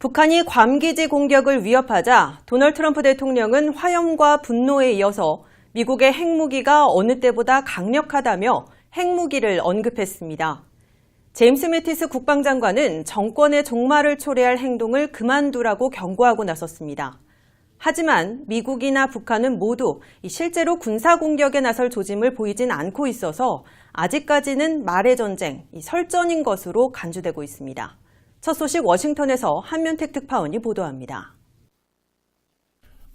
북한이 괌 기지 공격을 위협하자 도널드 트럼프 대통령은 화염과 분노에 이어서 미국의 핵무기가 어느 때보다 강력하다며 핵무기를 언급했습니다. 제임스 매티스 국방장관은 정권의 종말을 초래할 행동을 그만두라고 경고하고 나섰습니다. 하지만 미국이나 북한은 모두 실제로 군사공격에 나설 조짐을 보이진 않고 있어서 아직까지는 말의 전쟁, 설전인 것으로 간주되고 있습니다. 첫 소식 워싱턴에서 한면택 특파원이 보도합니다.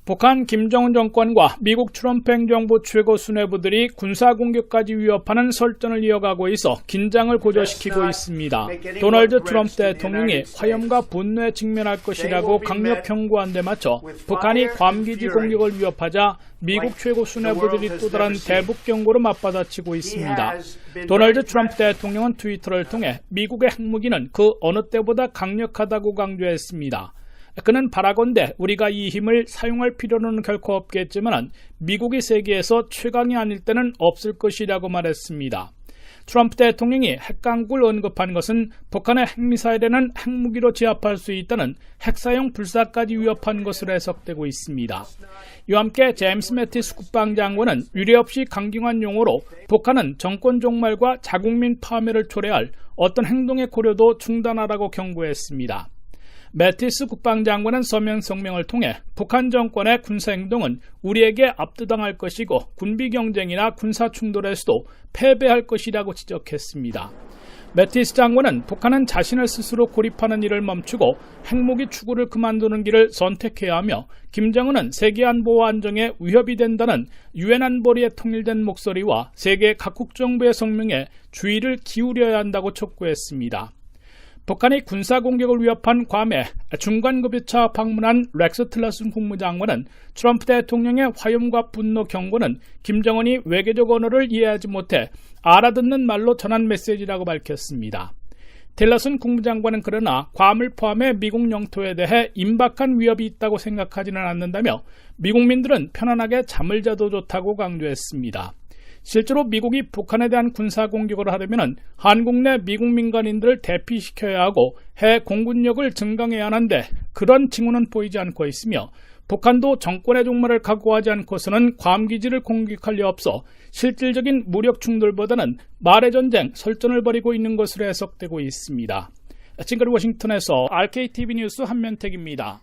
북한 김정은 정권과 미국 트럼프 행정부 최고 수뇌부들이 군사공격까지 위협하는 설전을 이어가고 있어 긴장을 고조시키고 있습니다. 도널드 트럼프 대통령이 화염과 분노에 직면할 것이라고 강력 경고한 데 맞춰 북한이 괌 기지 공격을 위협하자 미국 최고 수뇌부들이 또 다른 대북 경고로 맞받아치고 있습니다. 도널드 트럼프 대통령은 트위터를 통해 미국의 핵무기는 그 어느 때보다 강력하다고 강조했습니다. 그는 바라건대 우리가 이 힘을 사용할 필요는 결코 없겠지만 미국이 세계에서 최강이 아닐 때는 없을 것이라고 말했습니다. 트럼프 대통령이 핵강국을 언급한 것은 북한의 핵미사일에는 핵무기로 제압할 수 있다는 핵사용 불사까지 위협한 것으로 해석되고 있습니다. 이와 함께 제임스 매티스 국방장관은 유례없이 강경한 용어로 북한은 정권 종말과 자국민 파멸을 초래할 어떤 행동의 고려도 중단하라고 경고했습니다. 매티스 국방장관은 서명 성명을 통해 북한 정권의 군사행동은 우리에게 압도당할 것이고 군비 경쟁이나 군사 충돌에서도 패배할 것이라고 지적했습니다. 매티스 장관은 북한은 자신을 스스로 고립하는 일을 멈추고 핵무기 추구를 그만두는 길을 선택해야 하며 김정은은 세계 안보와 안정에 위협이 된다는 유엔 안보리의 통일된 목소리와 세계 각국 정부의 성명에 주의를 기울여야 한다고 촉구했습니다. 북한이 군사공격을 위협한 괌에 중간급유차 방문한 렉스 틸러슨 국무장관은 트럼프 대통령의 화염과 분노 경고는 김정은이 외교적 언어를 이해하지 못해 알아듣는 말로 전한 메시지라고 밝혔습니다. 틸러슨 국무장관은 그러나 괌을 포함해 미국 영토에 대해 임박한 위협이 있다고 생각하지는 않는다며 미국민들은 편안하게 잠을 자도 좋다고 강조했습니다. 실제로 미국이 북한에 대한 군사공격을 하려면 한국 내 미국 민간인들을 대피시켜야 하고 해 공군력을 증강해야 하는데 그런 징후는 보이지 않고 있으며 북한도 정권의 종말을 각오하지 않고서는 괌 기지를 공격할 리 없어 실질적인 무력 충돌보다는 말의 전쟁, 설전을 벌이고 있는 것으로 해석되고 있습니다. 지금까지 워싱턴에서 RKTV 뉴스 한면택입니다.